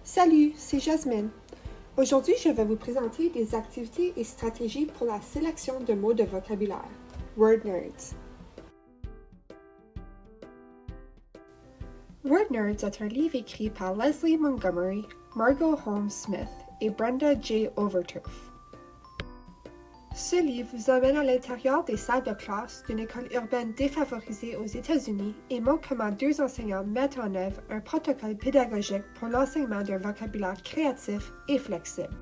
Salut, c'est Jasmine. Aujourd'hui, je vais vous présenter des activités et stratégies pour la sélection de mots de vocabulaire. Word Nerds. Word Nerds est un livre écrit par Leslie Montgomery, Margot Holmes Smith et Brenda J. Overturf. Ce livre vous amène à l'intérieur des salles de classe d'une école urbaine défavorisée aux États-Unis et montre comment deux enseignants mettent en œuvre un protocole pédagogique pour l'enseignement d'un vocabulaire créatif et flexible.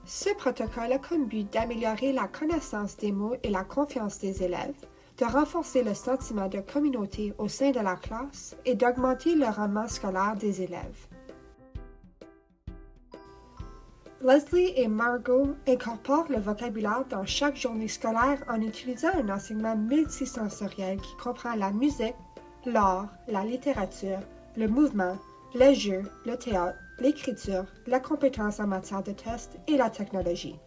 Ce protocole a comme but d'améliorer la connaissance des mots et la confiance des élèves, de renforcer le sentiment de communauté au sein de la classe et d'augmenter le rendement scolaire des élèves. Leslie et Margot incorporent le vocabulaire dans chaque journée scolaire en utilisant un enseignement multisensoriel qui comprend la musique, l'art, la littérature, le mouvement, les jeux, le théâtre, l'écriture, la compétence en matière de tests et la technologie.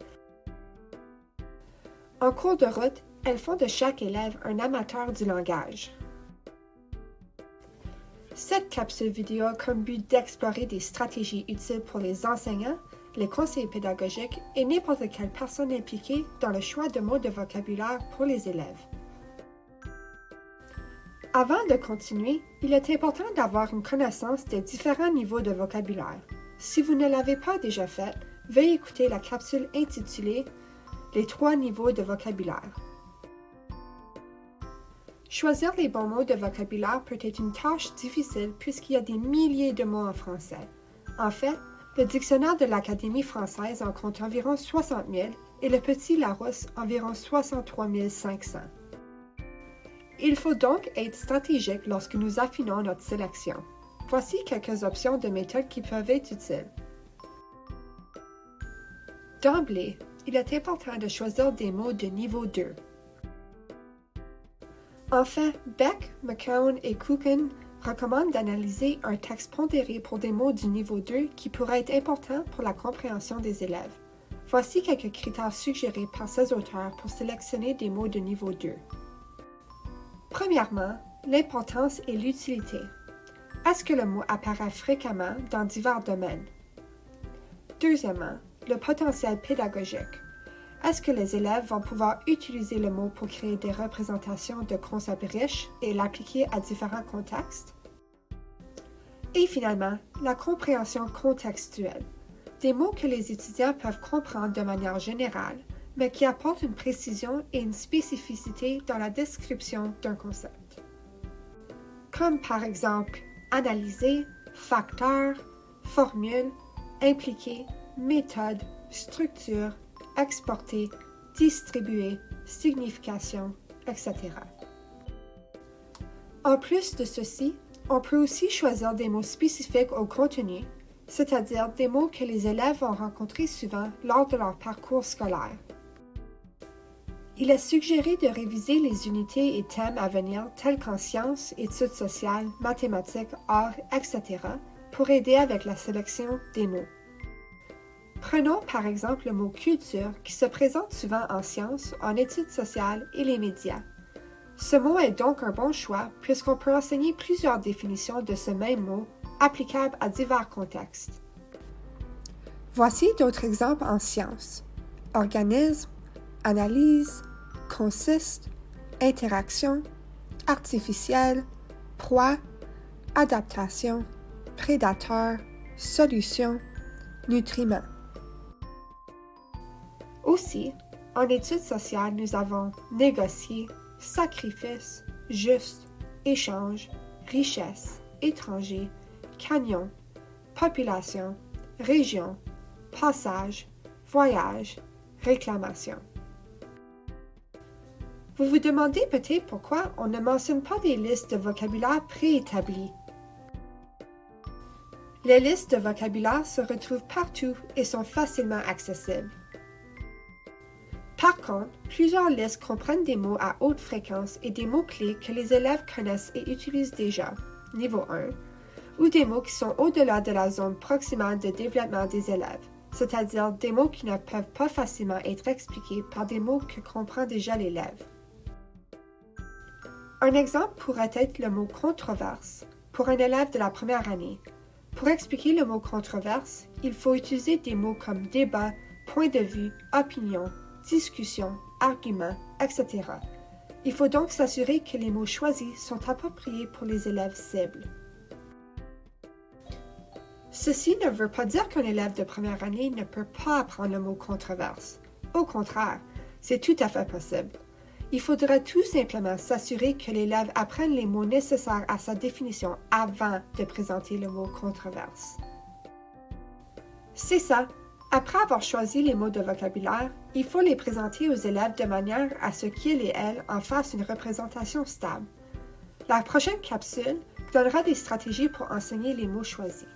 En cours de route, elles font de chaque élève un amateur du langage. Cette capsule vidéo a comme but d'explorer des stratégies utiles pour les enseignants, les conseillers pédagogiques et n'importe quelle personne impliquée dans le choix de mots de vocabulaire pour les élèves. Avant de continuer, il est important d'avoir une connaissance des différents niveaux de vocabulaire. Si vous ne l'avez pas déjà fait, veuillez écouter la capsule intitulée « Les 3 niveaux de vocabulaire ». Choisir les bons mots de vocabulaire peut être une tâche difficile puisqu'il y a des milliers de mots en français. En fait, le dictionnaire de l'Académie française en compte environ 60 000 et le Petit Larousse environ 63 500. Il faut donc être stratégique lorsque nous affinons notre sélection. Voici quelques options de méthodes qui peuvent être utiles. D'emblée, il est important de choisir des mots de niveau 2. Enfin, Beck, McCown et Kuchen recommandent d'analyser un texte pondéré pour des mots du niveau 2 qui pourraient être importants pour la compréhension des élèves. Voici quelques critères suggérés par ces auteurs pour sélectionner des mots de niveau 2. Premièrement, l'importance et l'utilité. Est-ce que le mot apparaît fréquemment dans divers domaines? Deuxièmement, le potentiel pédagogique. Est-ce que les élèves vont pouvoir utiliser le mot pour créer des représentations de concepts riches et l'appliquer à différents contextes? Et finalement, la compréhension contextuelle. Des mots que les étudiants peuvent comprendre de manière générale, mais qui apportent une précision et une spécificité dans la description d'un concept. Comme par exemple, analyser, facteur, formule, impliquer, méthode, structure, exporter, distribuer, signification, etc. En plus de ceci, on peut aussi choisir des mots spécifiques au contenu, c'est-à-dire des mots que les élèves vont rencontrer souvent lors de leur parcours scolaire. Il est suggéré de réviser les unités et thèmes à venir tels qu'en sciences, études sociales, mathématiques, arts, etc. pour aider avec la sélection des mots. Prenons par exemple le mot « culture » qui se présente souvent en sciences, en études sociales et les médias. Ce mot est donc un bon choix puisqu'on peut enseigner plusieurs définitions de ce même mot applicables à divers contextes. Voici d'autres exemples en sciences. Organisme, analyse, consiste, interaction, artificielle, proie, adaptation, prédateur, solution, nutriment. Aussi, en études sociales, nous avons négocier, sacrifice, juste, échange, richesse, étranger, canyon, population, région, passage, voyage, réclamation. Vous vous demandez peut-être pourquoi on ne mentionne pas des listes de vocabulaire préétablies. Les listes de vocabulaire se retrouvent partout et sont facilement accessibles. Par contre, plusieurs listes comprennent des mots à haute fréquence et des mots-clés que les élèves connaissent et utilisent déjà, niveau 1, ou des mots qui sont au-delà de la zone proximale de développement des élèves, c'est-à-dire des mots qui ne peuvent pas facilement être expliqués par des mots que comprend déjà l'élève. Un exemple pourrait être le mot « controverse » pour un élève de la première année. Pour expliquer le mot controverse, il faut utiliser des mots comme débat, point de vue, opinion, discussion, argument, etc. Il faut donc s'assurer que les mots choisis sont appropriés pour les élèves cibles. Ceci ne veut pas dire qu'un élève de première année ne peut pas apprendre le mot controverse. Au contraire, c'est tout à fait possible. Il faudrait tout simplement s'assurer que l'élève apprenne les mots nécessaires à sa définition avant de présenter le mot controverse. C'est ça. Après avoir choisi les mots de vocabulaire, il faut les présenter aux élèves de manière à ce qu'ils et elles en fassent une représentation stable. La prochaine capsule donnera des stratégies pour enseigner les mots choisis.